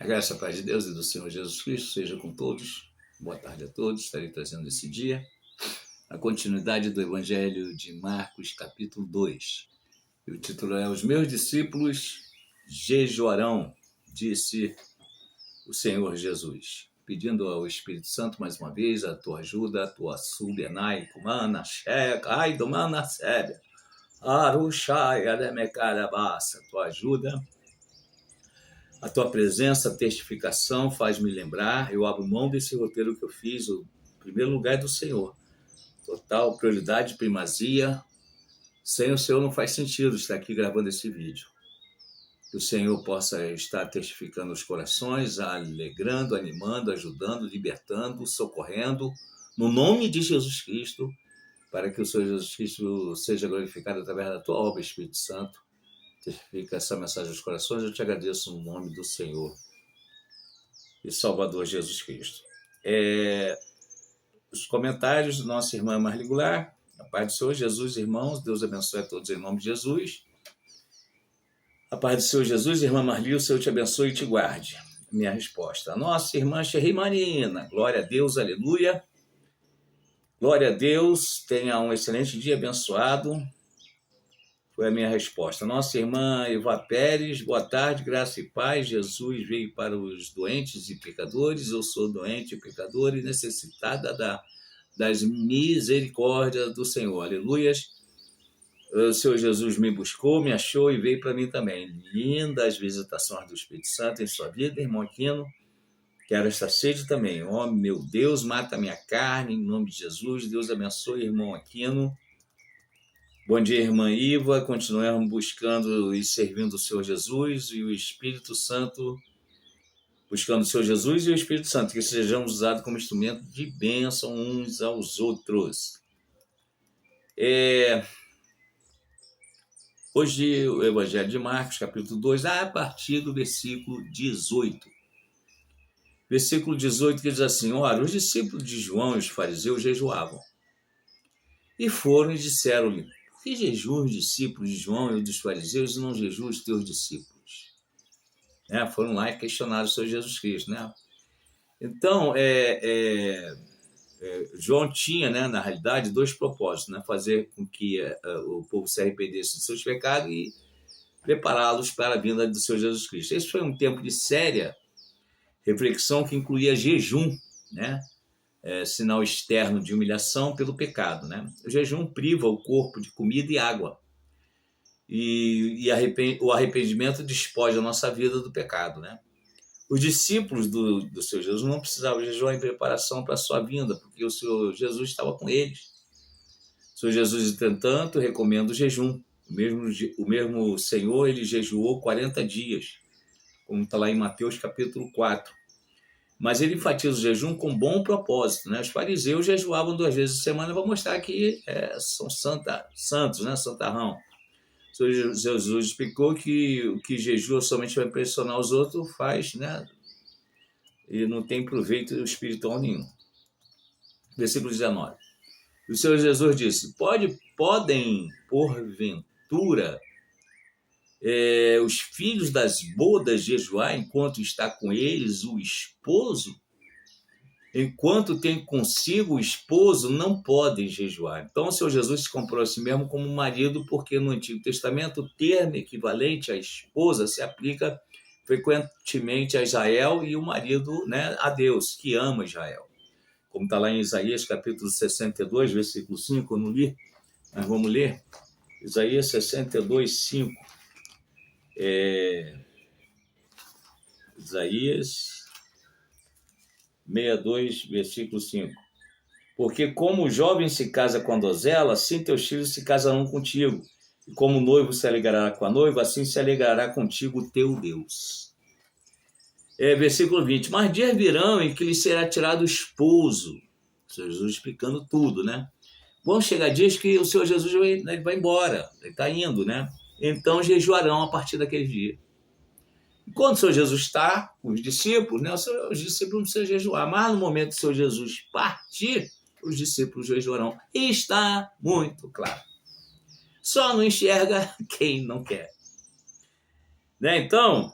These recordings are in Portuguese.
A graça e a paz de Deus e do Senhor Jesus Cristo seja com todos. Boa tarde a todos. Estarei trazendo esse dia a continuidade do Evangelho de Marcos, capítulo 2. E o título é: Os meus discípulos jejuarão, disse o Senhor Jesus. Pedindo ao Espírito Santo, mais uma vez, a tua ajuda, a tua subenai, kumana, checa, ai, domana, sebe, arushai, ademecarabassa, a tua ajuda. A tua presença, a testificação faz-me lembrar, eu abro mão desse roteiro que eu fiz, o primeiro lugar é do Senhor. Total, prioridade, primazia. Sem o Senhor não faz sentido estar aqui gravando esse vídeo. Que o Senhor possa estar testificando os corações, alegrando, animando, ajudando, libertando, socorrendo, no nome de Jesus Cristo, para que o Senhor Jesus Cristo seja glorificado através da tua obra, Espírito Santo. Testifica essa mensagem aos corações, eu te agradeço no nome do Senhor e Salvador Jesus Cristo. Os comentários da nossa irmã Marli Goulart. A paz do Senhor Jesus, irmãos, Deus abençoe a todos em nome de Jesus. A paz do Senhor Jesus, irmã Marli, o Senhor te abençoe e te guarde. Minha resposta. A nossa irmã Xerri Marina, glória a Deus, aleluia. Glória a Deus, tenha um excelente dia abençoado. Foi a minha resposta. Nossa irmã Eva Pérez, boa tarde, graça e paz. Jesus veio para os doentes e pecadores. Eu sou doente e pecador e necessitada das misericórdias do Senhor. Aleluias. O Senhor Jesus me buscou, me achou e veio para mim também. Lindas visitações do Espírito Santo em sua vida, irmão Aquino. Quero esta sede também. Oh, meu Deus, mata a minha carne, em nome de Jesus. Deus abençoe, irmão Aquino. Bom dia, irmã Iva. Continuamos buscando e servindo o Senhor Jesus e o Espírito Santo, buscando o Senhor Jesus e o Espírito Santo, que sejamos usados como instrumento de bênção uns aos outros. Hoje, o Evangelho de Marcos, capítulo 2, a partir do versículo 18. Versículo 18 que diz assim: Ora, os discípulos de João e os fariseus jejuavam. E foram e disseram-lhe: Por que jejuam os discípulos de João e dos fariseus e não jejuam os teus discípulos? Foram lá e questionaram o Senhor Jesus Cristo. Então, João tinha, na realidade, dois propósitos: fazer com que o povo se arrependesse de seus pecados e prepará-los para a vinda do Senhor Jesus Cristo. Esse foi um tempo de séria reflexão que incluía jejum, sinal externo de humilhação pelo pecado. O jejum priva o corpo de comida e água. E o arrependimento despoja a nossa vida do pecado. Os discípulos do Senhor Jesus não precisavam jejuar em preparação para a sua vinda, porque o Senhor Jesus estava com eles. O Senhor Jesus, entretanto, recomenda o jejum. O mesmo Senhor, ele jejuou 40 dias, como está lá em Mateus capítulo 4. Mas ele enfatiza o jejum com bom propósito. Os fariseus jejuavam 2 vezes por semana para mostrar que são santos, santarrão. O Senhor Jesus explicou que o que jejua somente para impressionar os outros faz, e não tem proveito espiritual nenhum. Versículo 19. O Senhor Jesus disse: podem, porventura, os filhos das bodas jejuar enquanto está com eles o esposo? Enquanto tem consigo o esposo, não podem jejuar. Então, o Senhor Jesus se comprou a si mesmo como marido, porque no Antigo Testamento o termo equivalente à esposa se aplica frequentemente a Israel e o marido, a Deus, que ama Israel. Como está lá em Isaías capítulo 62, versículo 5, eu não li, mas vamos ler. Isaías 62, 5. Isaías 62, versículo 5. Porque como o jovem se casa com a donzela, assim teus filhos se casarão contigo. E como o noivo se alegrará com a noiva, assim se alegrará contigo o teu Deus. Versículo 20. Mas dias virão em que lhe será tirado o esposo. O Senhor Jesus explicando tudo, Vão chegar dias que o Senhor Jesus vai embora, ele está indo, Então jejuarão a partir daquele dia. Quando o Senhor Jesus está com os discípulos, os discípulos não precisam jejuar, mas no momento que o Senhor Jesus partir, os discípulos jejuarão. E está muito claro. Só não enxerga quem não quer. Então,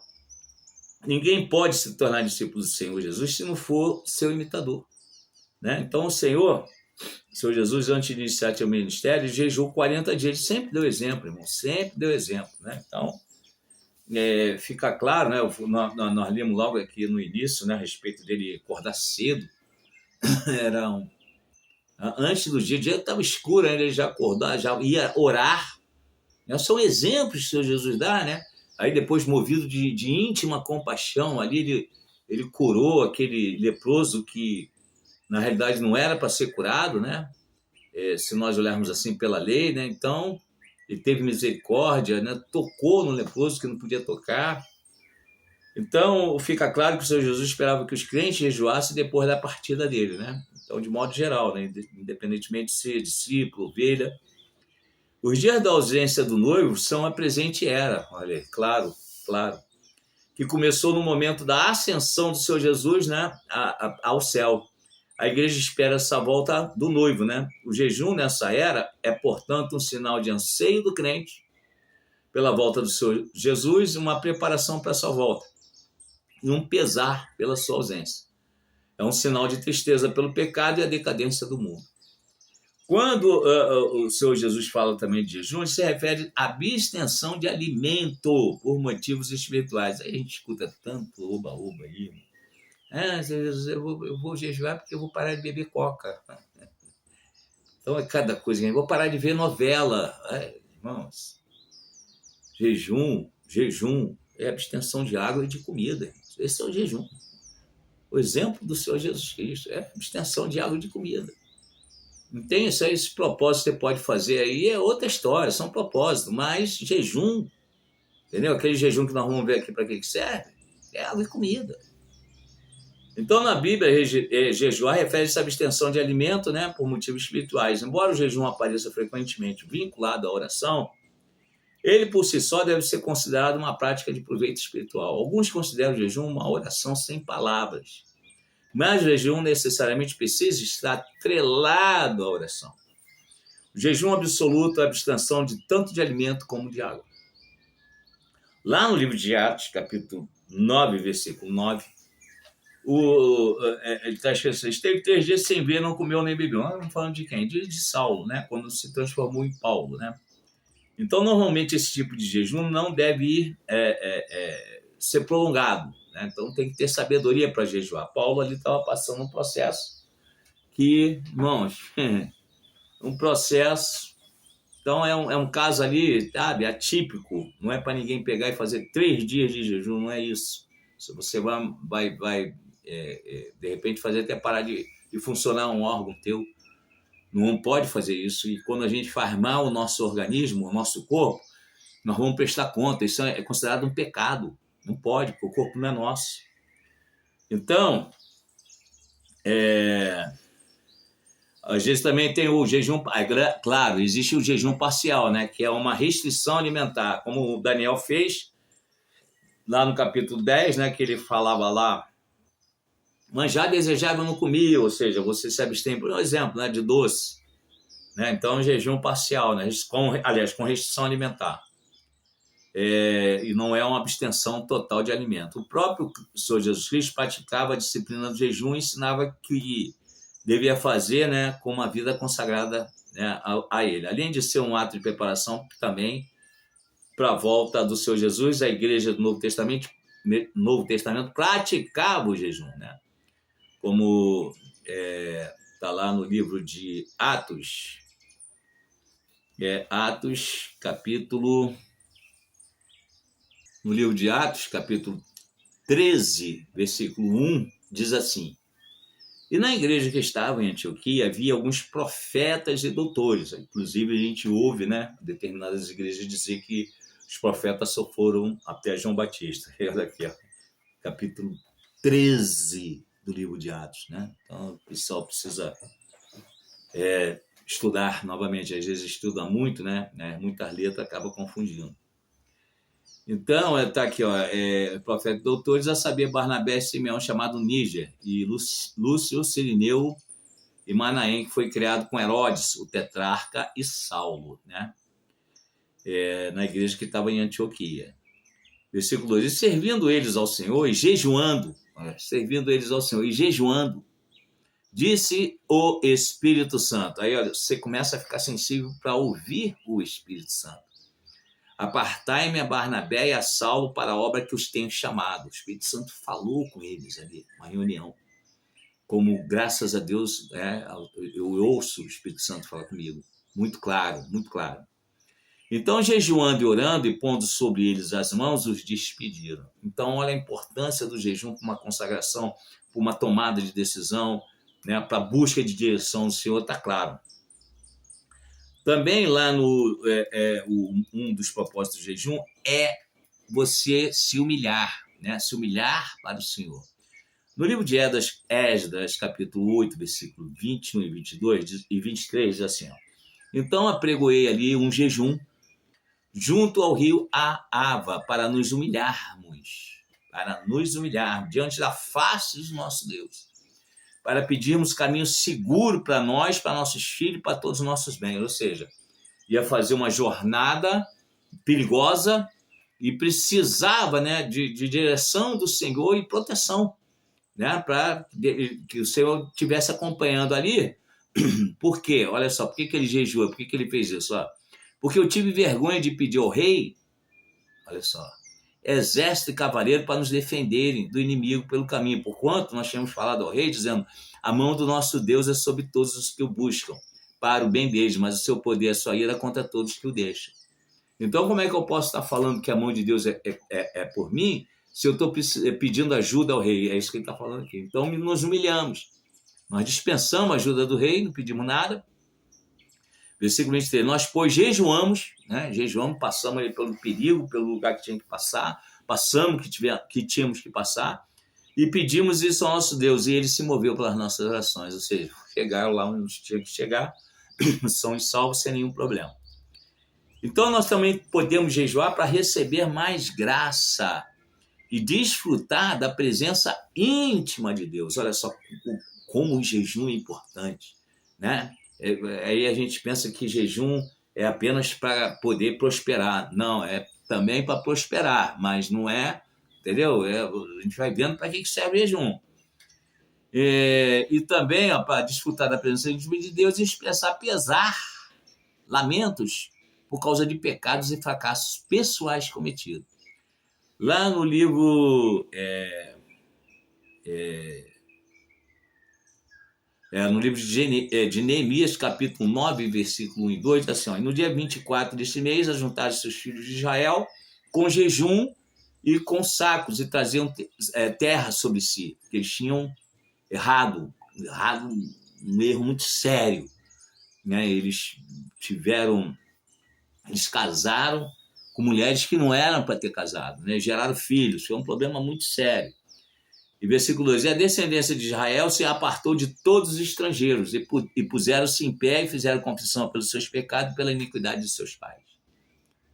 ninguém pode se tornar discípulo do Senhor Jesus se não for seu imitador, né? Então o Senhor Jesus, antes de iniciar seu ministério, jejuou 40 dias. Ele sempre deu exemplo, irmão, sempre deu exemplo, né? Então, fica claro, né? Nós lemos logo aqui no início, né, a respeito dele acordar cedo. Antes do dia estava escuro, né? Ele já acordava, já ia orar. Né? São exemplos que o Senhor Jesus dá, né? Aí depois, movido de íntima compaixão, ali ele curou aquele leproso que, na realidade, não era para ser curado, né? Se nós olharmos assim pela lei, né? Então, ele teve misericórdia, né? Tocou no leproso que não podia tocar. Então, fica claro que o Senhor Jesus esperava que os crentes jejuassem depois da partida dele, né? Então, de modo geral, né? Independentemente de ser discípulo, ovelha. Os dias da ausência do noivo são a presente era, olha aí, claro, que começou no momento da ascensão do Senhor Jesus, né, ao céu. A igreja espera essa volta do noivo, né? O jejum nessa era é, portanto, um sinal de anseio do crente pela volta do Senhor Jesus e uma preparação para a sua volta, e um pesar pela sua ausência. É um sinal de tristeza pelo pecado e a decadência do mundo. Quando o Senhor Jesus fala também de jejum, ele se refere à abstenção de alimento por motivos espirituais. Aí a gente escuta tanto oba-oba aí. Eu vou jejuar porque eu vou parar de beber coca. Então é cada coisa. Eu vou parar de ver novela. Irmãos, jejum é abstenção de água e de comida. Esse é o jejum. O exemplo do Senhor Jesus Cristo é abstenção de água e de comida. Não tem isso aí, esse propósito que você pode fazer aí, é outra história, são propósitos, mas jejum, entendeu? Aquele jejum que nós vamos ver aqui para que serve, é água e comida. Então, na Bíblia, jejuar refere-se à abstenção de alimento, né, por motivos espirituais. Embora o jejum apareça frequentemente vinculado à oração, ele por si só deve ser considerado uma prática de proveito espiritual. Alguns consideram o jejum uma oração sem palavras, mas o jejum necessariamente precisa estar atrelado à oração. O jejum absoluto é a abstenção de tanto de alimento como de água. Lá no livro de Atos, capítulo 9, versículo 9, ele está escrito assim: esteve 3 dias sem ver, não comeu nem bebeu. Nós estamos falando de quem? De Saulo, né? Quando se transformou em Paulo, né? Então, normalmente, esse tipo de jejum não deve ser prolongado, né? Então, tem que ter sabedoria para jejuar. Paulo ali estava passando um processo que, irmãos, um processo. Então, é um caso ali, sabe, atípico. Não é para ninguém pegar e fazer 3 dias de jejum, não é isso. Se você vai de repente, fazer até parar de funcionar um órgão teu. Não pode fazer isso. E quando a gente faz mal o nosso organismo, o nosso corpo, nós vamos prestar conta. Isso é considerado um pecado. Não pode, porque o corpo não é nosso. Então, às vezes também tem o jejum, claro, existe o jejum parcial, né, que é uma restrição alimentar, como o Daniel fez lá no capítulo 10, né, que ele falava lá, manjar desejável não comia, ou seja, você se abstém, por exemplo, né, de doce, né, então jejum parcial, né, com restrição alimentar. E não é uma abstenção total de alimento. O próprio Senhor Jesus Cristo praticava a disciplina do jejum e ensinava que devia fazer, né, com uma vida consagrada, né, a ele. Além de ser um ato de preparação também para a volta do Senhor Jesus, a igreja do Novo Testamento praticava o jejum, né? Como está lá no livro de Atos, no livro de Atos, capítulo 13, versículo 1, diz assim: e na igreja que estava em Antioquia havia alguns profetas e doutores. Inclusive, a gente ouve, né, determinadas igrejas dizer que os profetas só foram até João Batista. Olha aqui, ó, capítulo 13 do livro de Atos, né? Então, o pessoal precisa estudar novamente. Às vezes estuda muito, né? Muitas letras acaba confundindo. Então, está aqui, ó, profeta e doutores, a saber, Barnabé e Simeão, chamado Níger, e Lúcio, Cirineu e Manaém, que foi criado com Herodes, o tetrarca, e Saulo, né? Na igreja que estava em Antioquia. Versículo 2: e servindo eles ao Senhor e jejuando, disse o Espírito Santo. Aí, olha, você começa a ficar sensível para ouvir o Espírito Santo. Apartai-me a Barnabé e a Saulo para a obra que os tenho chamado. O Espírito Santo falou com eles ali, uma reunião. Como, graças a Deus, eu ouço o Espírito Santo falar comigo. Muito claro, muito claro. Então, jejuando e orando e pondo sobre eles as mãos, os despediram. Então, olha a importância do jejum para uma consagração, para uma tomada de decisão, né, para a busca de direção do Senhor, está claro. Também lá um dos propósitos do jejum é você se humilhar, né, se humilhar para o Senhor. No livro de Esdras, capítulo 8, versículo 21 e 22 e 23, diz assim, ó, então apregoei ali um jejum junto ao rio Ahava, para nos humilharmos diante da face do nosso Deus, para pedirmos caminho seguro para nós, para nossos filhos, para todos os nossos bens. Ou seja, ia fazer uma jornada perigosa e precisava, né, de direção do Senhor e proteção, né, para que o Senhor estivesse acompanhando ali. Por quê? Olha só, por que ele jejua? Por que ele fez isso? Ó, porque eu tive vergonha de pedir ao rei, olha só, exército e cavaleiro para nos defenderem do inimigo pelo caminho, porquanto nós tínhamos falado ao rei, dizendo, a mão do nosso Deus é sobre todos os que o buscam, para o bem deles, mas o seu poder é sua ira contra todos que o deixam. Então, como é que eu posso estar falando que a mão de Deus é por mim, se eu estou pedindo ajuda ao rei? É isso que ele está falando aqui. Então, nos humilhamos. Nós dispensamos a ajuda do rei, não pedimos nada. Versículo 23, nós, pois, jejuamos, passamos ali pelo perigo, pelo lugar que tinha que passar, passamos que tínhamos que passar, e pedimos isso ao nosso Deus, e ele se moveu pelas nossas orações, ou seja, chegaram lá onde tinha que chegar, são salvos sem nenhum problema. Então, nós também podemos jejuar para receber mais graça e desfrutar da presença íntima de Deus. Olha só como o jejum é importante, né? Aí a gente pensa que jejum é apenas para poder prosperar. Não, é também para prosperar, mas não é, entendeu? A gente vai vendo para que serve o jejum. E também para desfrutar da presença de Deus e expressar pesar, lamentos, por causa de pecados e fracassos pessoais cometidos. Lá no livro... no livro de Neemias, capítulo 9, versículo 1 e 2, assim, ó, e no dia 24 deste mês, ajuntaram seus filhos de Israel com jejum e com sacos, e traziam terra sobre si, porque eles tinham errado um erro muito sério, né? Eles casaram com mulheres que não eram para ter casado, né? Geraram filhos, foi um problema muito sério. E versículo 2, e a descendência de Israel se apartou de todos os estrangeiros e puseram-se em pé e fizeram confissão pelos seus pecados e pela iniquidade de seus pais.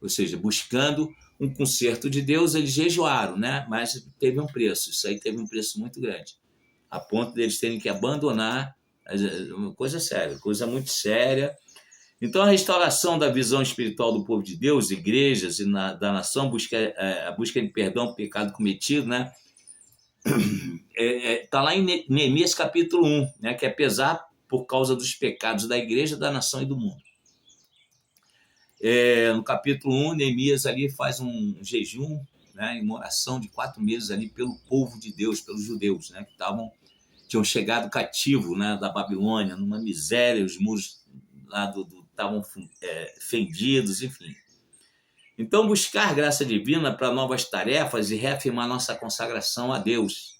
Ou seja, buscando um conserto de Deus, eles jejuaram, né? Mas teve um preço, isso aí teve um preço muito grande, a ponto de eles terem que abandonar, uma coisa séria, coisa muito séria. Então, a restauração da visão espiritual do povo de Deus, igrejas e da nação, a busca de perdão do pecado cometido, né? Está lá em Neemias capítulo 1, né, que é pesar por causa dos pecados da igreja, da nação e do mundo. No capítulo 1, Neemias ali faz um jejum, né, uma oração de 4 meses ali pelo povo de Deus, pelos judeus, né, que tinham chegado cativo, né, da Babilônia, numa miséria, os muros lá estavam fendidos, enfim. Então, buscar graça divina para novas tarefas e reafirmar nossa consagração a Deus.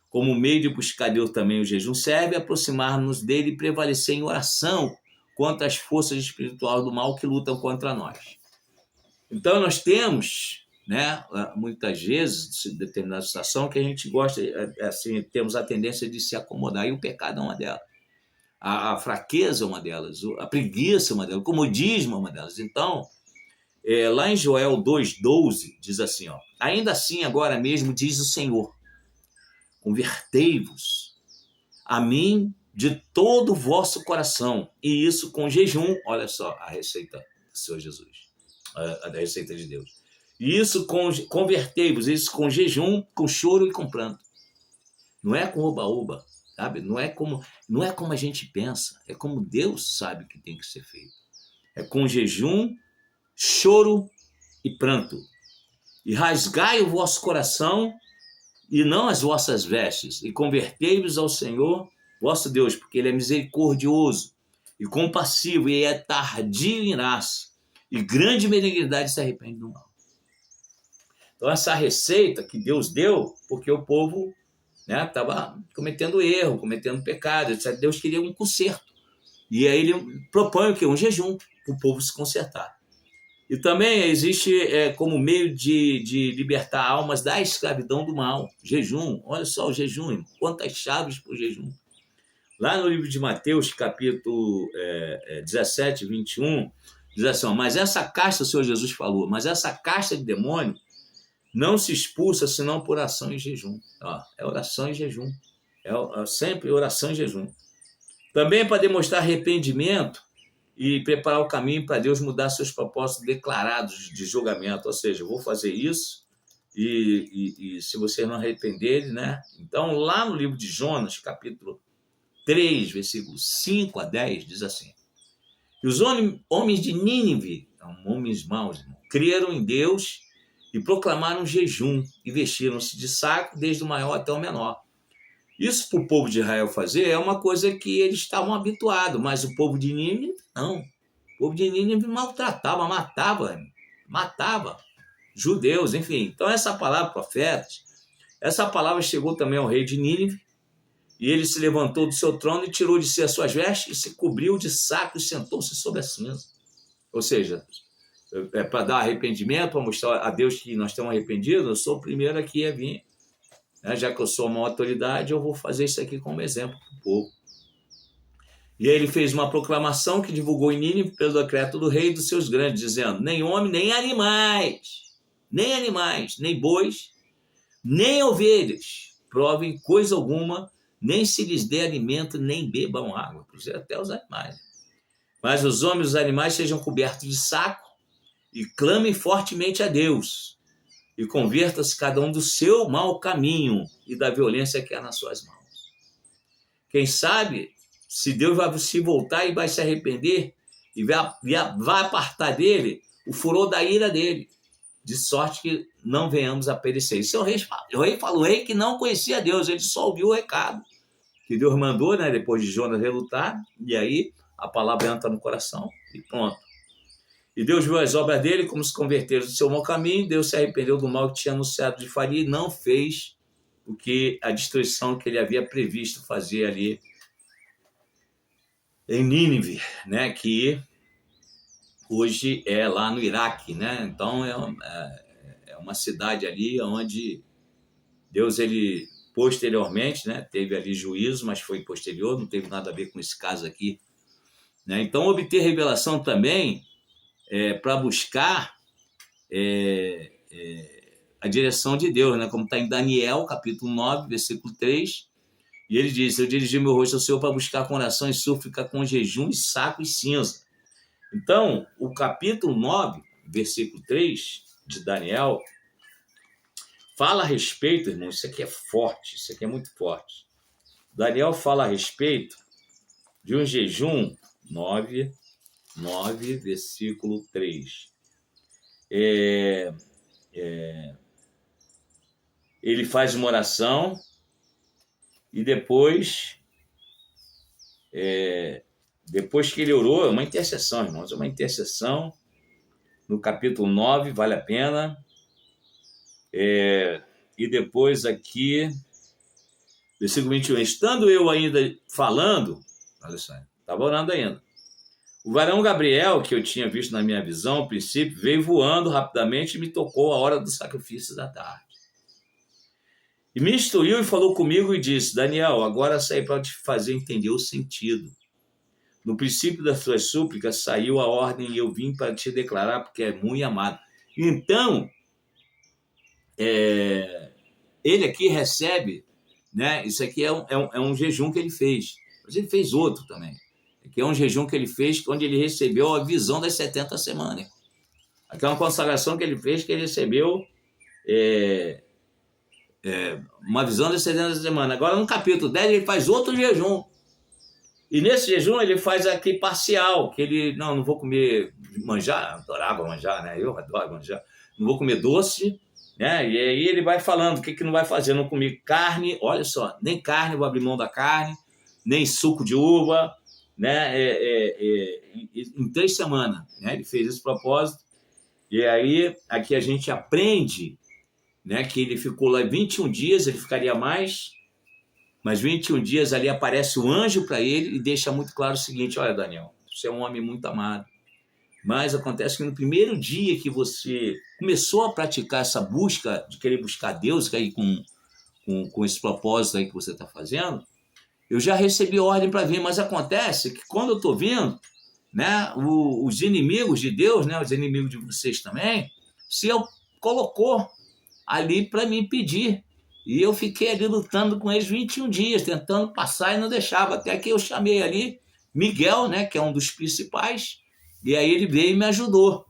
Como meio de buscar Deus também o jejum serve aproximar-nos dele e prevalecer em oração contra as forças espirituais do mal que lutam contra nós. Então, nós temos, né, muitas vezes, em determinada situação, que a gente gosta, assim, temos a tendência de se acomodar, e o pecado é uma delas. A fraqueza é uma delas, a preguiça é uma delas, o comodismo é uma delas. Então, lá em Joel 2,12, diz assim, ó, ainda assim, agora mesmo, diz o Senhor, convertei-vos a mim de todo o vosso coração, e isso com jejum. Olha só a receita do Senhor Jesus, a receita de Deus. E isso convertei-vos, isso com jejum, com choro e com pranto. Não é com oba-oba, sabe? Não é como a gente pensa, é como Deus sabe que tem que ser feito. É com jejum, choro e pranto. E rasgai o vosso coração e não as vossas vestes, e convertei-vos ao Senhor vosso Deus, porque Ele é misericordioso e compassivo, e é tardio em irar-se, e grande benignidade se arrepende do mal. Então, essa receita que Deus deu, porque o povo estava cometendo erro, cometendo pecado, etc. Deus queria um conserto. E aí ele propõe o quê? Um jejum para o povo se consertar. E também existe como meio de libertar almas da escravidão do mal. Jejum, olha só o jejum, quantas chaves para o jejum. Lá no livro de Mateus, capítulo 17, 21, diz assim, mas essa casta, o Senhor Jesus falou, mas essa casta de demônio não se expulsa senão por oração e jejum. É oração e jejum. É sempre oração e jejum. Também para demonstrar arrependimento e preparar o caminho para Deus mudar seus propósitos declarados de julgamento. Ou seja, eu vou fazer isso e se vocês não arrependerem, né? Então, lá no livro de Jonas, capítulo 3, versículos 5 a 10, diz assim, e os homens de Nínive, homens maus, creram em Deus e proclamaram jejum e vestiram-se de saco, desde o maior até o menor. Isso para o povo de Israel fazer é uma coisa que eles estavam habituados, mas o povo de Nínive, não. O povo de Nínive maltratava, matava judeus, enfim. Então essa palavra, profetas, essa palavra chegou também ao rei de Nínive, e ele se levantou do seu trono e tirou de si as suas vestes e se cobriu de saco e sentou-se sobre a cinza. Ou seja, para dar arrependimento, para mostrar a Deus que nós estamos arrependidos, eu sou o primeiro aqui a vir. Já que eu sou uma autoridade, eu vou fazer isso aqui como exemplo para o povo. E aí ele fez uma proclamação que divulgou em Nínive pelo decreto do rei e dos seus grandes, dizendo, nem homem, nem animais, nem bois, nem ovelhas, provem coisa alguma, nem se lhes dê alimento, nem bebam água. Até os animais. Mas os homens e os animais sejam cobertos de saco e clamem fortemente a Deus. E converta-se cada um do seu mau caminho e da violência que há nas suas mãos. Quem sabe, se Deus vai se voltar e vai se arrepender e vai apartar dele o furor da ira dele, de sorte que não venhamos a perecer. Isso o rei falou, o rei que não conhecia Deus, ele só ouviu o recado que Deus mandou, né, depois de Jonas relutar, e aí a palavra entra no coração e pronto. E Deus viu as obras dele como se converteram do seu mau caminho, Deus se arrependeu do mal que tinha anunciado de faria e não fez o que a destruição que ele havia previsto fazer ali em Nínive, né, que hoje é lá no Iraque, né? Então é uma cidade ali onde Deus, ele posteriormente, né, teve ali juízo, mas foi posterior, não teve nada a ver com esse caso aqui, né? Então obter revelação também para buscar a direção de Deus, né? Como está em Daniel, capítulo 9, versículo 3, e ele diz, eu dirigi meu rosto ao Senhor para buscar com oração e súplica, com jejum e saco e cinza. Então, o capítulo 9, versículo 3 de Daniel, fala a respeito, irmão, isso aqui é forte, isso aqui é muito forte. Daniel fala a respeito de um jejum, 9, versículo 3. Ele faz uma oração e depois que ele orou, é uma intercessão, irmãos, é uma intercessão no capítulo 9, vale a pena. E depois aqui, versículo 21, estando eu ainda falando, olha só, estava orando ainda, o varão Gabriel, que eu tinha visto na minha visão, ao princípio, veio voando rapidamente e me tocou a hora do sacrifício da tarde. E me instruiu e falou comigo e disse, Daniel, agora saí para te fazer entender o sentido. No princípio das tuas súplicas saiu a ordem e eu vim para te declarar, porque é muito amado. Então, ele aqui recebe, né? Isso aqui é um jejum que ele fez, mas ele fez outro também. Aqui é um jejum que ele fez, onde ele recebeu a visão das 70 semanas. Aquela consagração que ele fez, que ele recebeu uma visão descendente da semana. Agora, no capítulo 10, ele faz outro jejum. E nesse jejum ele faz aqui parcial, que ele, não vou comer manjar, adorava manjar, né? Eu adoro manjar. Não vou comer doce, né? E aí ele vai falando o que não vai fazer. Não comer carne, olha só, nem carne, vou abrir mão da carne, nem suco de uva, né? Em 3 semanas, né? Ele fez esse propósito. E aí aqui a gente aprende, né? Que ele ficou lá 21 dias, ele ficaria mais... Mas 21 dias ali aparece o anjo para ele e deixa muito claro o seguinte: olha, Daniel, você é um homem muito amado. Mas acontece que no primeiro dia que você começou a praticar essa busca, de querer buscar Deus aí com esse propósito aí que você está fazendo, eu já recebi ordem para vir. Mas acontece que quando eu estou vindo, né, os inimigos de Deus, né, os inimigos de vocês também, se eu colocou ali para me impedir. E eu fiquei ali lutando com eles 21 dias, tentando passar e não deixava. Até que eu chamei ali Miguel, né, que é um dos principais, e aí ele veio e me ajudou.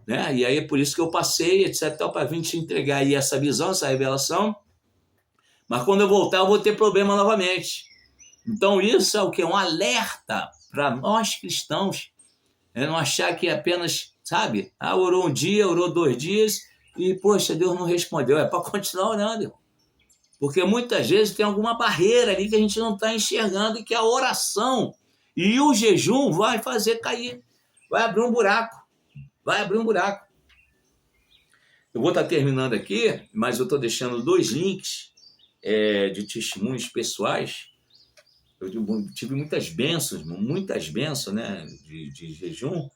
Né? E aí é por isso que eu passei, etc., para vir te entregar aí essa visão, essa revelação. Mas quando eu voltar, eu vou ter problema novamente. Então isso é o que? Um alerta para nós cristãos. Não achar que apenas, sabe, orou um dia, orou 2 dias, e, poxa, Deus não respondeu. É para continuar orando, irmão. Porque muitas vezes tem alguma barreira ali que a gente não está enxergando e que a oração e o jejum vai fazer cair. Vai abrir um buraco. Vai abrir um buraco. Eu vou estar terminando aqui, mas eu estou deixando 2 links de testemunhos pessoais. Eu tive muitas bênçãos, né, de jejum,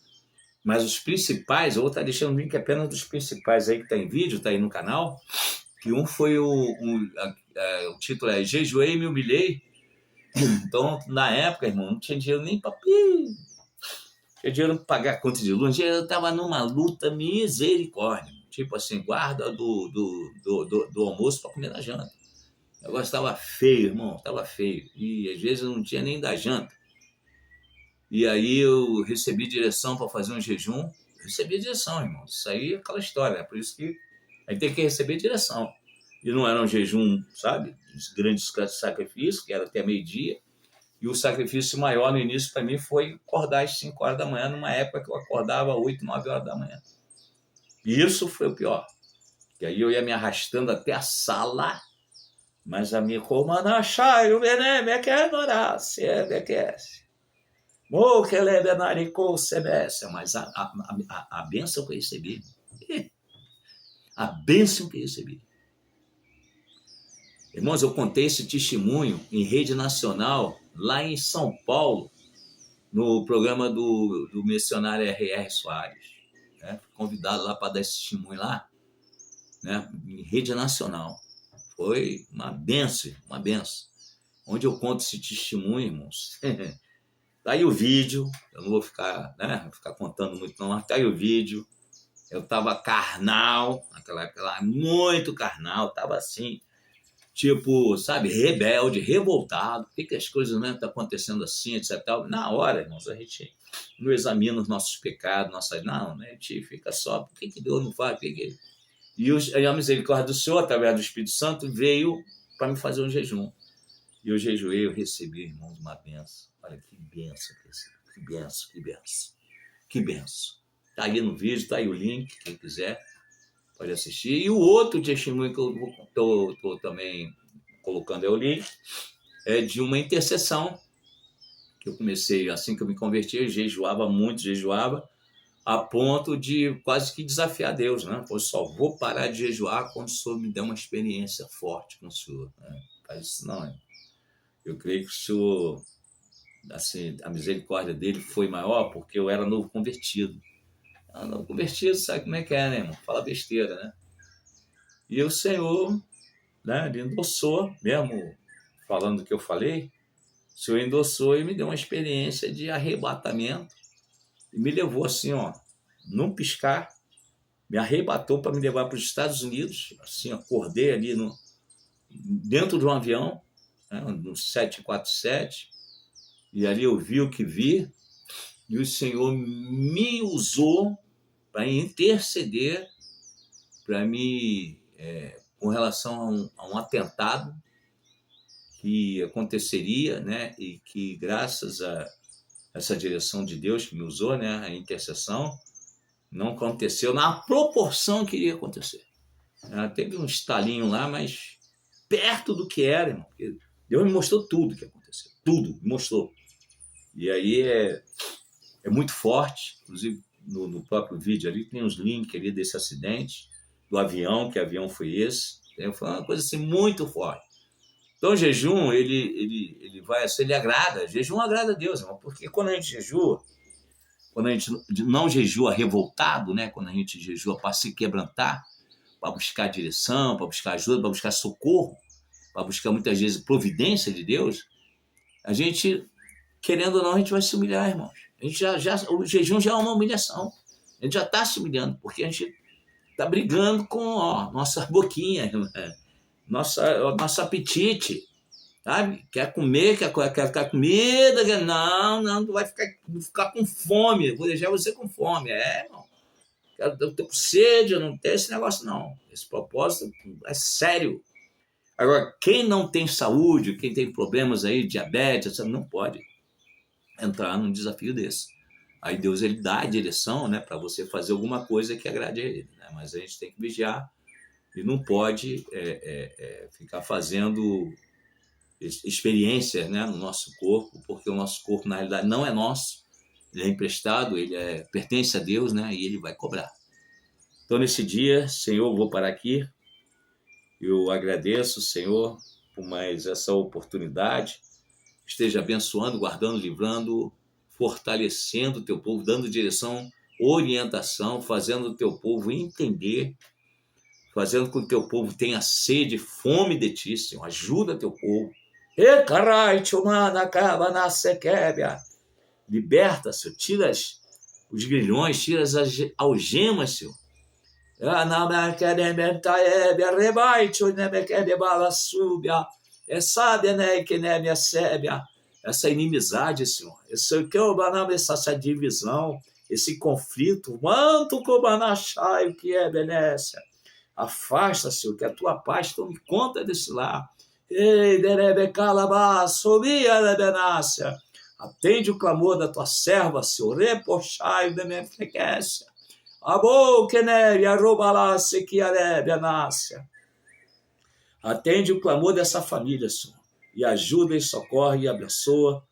mas os principais, eu vou estar deixando um link apenas dos principais aí que está em vídeo, está aí no canal. Que um foi o título é Jejuei e me humilhei. Então, na época, irmão, não tinha dinheiro nem para... Tinha dinheiro para pagar a conta de luz. Eu estava numa luta misericórdia. Tipo assim, guarda do almoço para comer na janta. O negócio estava feio, irmão, estava feio. E às vezes eu não tinha nem da janta. E aí eu recebi direção para fazer um jejum. Recebi direção, irmão. Isso aí é aquela história. É por isso que a gente tem que receber direção. E não era um jejum, sabe, de grandes sacrifícios, que era até meio-dia. E o sacrifício maior no início para mim foi acordar às 5 horas da manhã, numa época que eu acordava às 8, 9 horas da manhã. E isso foi o pior. E aí eu ia me arrastando até a sala, mas a minha comanda achai, o veneno é que é norar, se é que é. Mas a bênção que eu recebi, a bênção que eu recebi. Irmãos, eu contei esse testemunho em rede nacional, lá em São Paulo, no programa do missionário R.R. Soares. Né? Fui convidado lá para dar esse testemunho lá, né? Em rede nacional. Foi uma benção, uma benção. Onde eu conto esse testemunho, irmãos. Tá aí o vídeo, eu não vou ficar contando muito não, mas tá aí o vídeo. Eu estava carnal, naquela época, muito carnal, estava assim, tipo, sabe, rebelde, revoltado. Por que as coisas não estão acontecendo assim, etc. Na hora, irmãos, a gente não examina os nossos pecados, não, né? A gente fica só, por que Deus não faz? E a misericórdia do Senhor, através do Espírito Santo, veio para me fazer um jejum. E eu jejuei, eu recebi, irmãos, uma benção. Olha que benção que recebi, que benção, que benção, que benção. Está aí no vídeo, está aí o link, quem quiser pode assistir. E o outro testemunho que eu estou também colocando é o link, é de uma intercessão que eu comecei, assim que eu me converti, eu jejuava muito, a ponto de quase que desafiar Deus, né? Eu só vou parar de jejuar quando o Senhor me der uma experiência forte com o Senhor. Né? Faz isso não, hein? Eu creio que o Senhor, assim, a misericórdia dele foi maior porque eu era novo convertido. Novo convertido, sabe como é que é, né, irmão? Fala besteira, né? E o Senhor, né, ele endossou, mesmo falando o que eu falei, o Senhor endossou e me deu uma experiência de arrebatamento e me levou assim, ó, num piscar, me arrebatou para me levar para os Estados Unidos, assim, acordei ali dentro de um avião, né, no 747, e ali eu vi o que vi, e o Senhor me usou para interceder para mim com relação a um atentado que aconteceria, né? E que graças a essa direção de Deus que me usou, né? A intercessão, não aconteceu na proporção que iria acontecer. Teve um estalinho lá, mas perto do que era, irmão. Deus me mostrou tudo o que aconteceu. Tudo, me mostrou. E aí é muito forte. Inclusive, no próprio vídeo ali, tem uns links ali desse acidente, do avião, que avião foi esse. Foi uma coisa assim muito forte. Então, o jejum, ele vai assim, ele agrada. Jejum agrada a Deus, irmão, porque quando a gente jejua, quando a gente não jejua revoltado, né? Quando a gente jejua para se quebrantar, para buscar direção, para buscar ajuda, para buscar socorro, para buscar muitas vezes providência de Deus, a gente, querendo ou não, a gente vai se humilhar, irmãos. A gente o jejum já é uma humilhação. A gente já está se humilhando, porque a gente está brigando com nossa boquinha, nosso apetite, sabe? Quer comer, quer ficar com comida, não, tu vai ficar com fome, vou deixar você com fome. Irmão, eu tô com sede, eu não tenho esse negócio, não. Esse propósito é sério. Agora, quem não tem saúde, quem tem problemas aí, diabetes, não pode entrar num desafio desse. Aí Deus, ele dá a direção, né, para você fazer alguma coisa que agrade a ele, né? Mas a gente tem que vigiar e não pode ficar fazendo experiências, né, no nosso corpo, porque o nosso corpo, na realidade, não é nosso, ele é emprestado, ele pertence a Deus, né, e ele vai cobrar. Então, nesse dia, Senhor, eu vou parar aqui. Eu agradeço, Senhor, por mais essa oportunidade. Esteja abençoando, guardando, livrando, fortalecendo o teu povo, dando direção, orientação, fazendo o teu povo entender, fazendo com que o teu povo tenha sede, fome de ti, Senhor. Ajuda teu povo. Liberta, Senhor. Tira os grilhões, tira as algemas, Senhor. Essa inimizade, Senhor, essa divisão, esse conflito, afasta, Senhor, que a tua paz tome conta desse lar. Atende o clamor da tua serva, Senhor. Atende o clamor dessa família, Senhor, e ajuda, e socorre, e abençoa.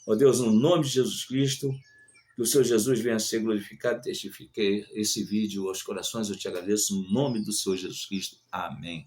Ó Deus, no nome de Jesus Cristo, que o Senhor Jesus venha ser glorificado. Testifique esse vídeo aos corações, eu te agradeço, no nome do Senhor Jesus Cristo. Amém.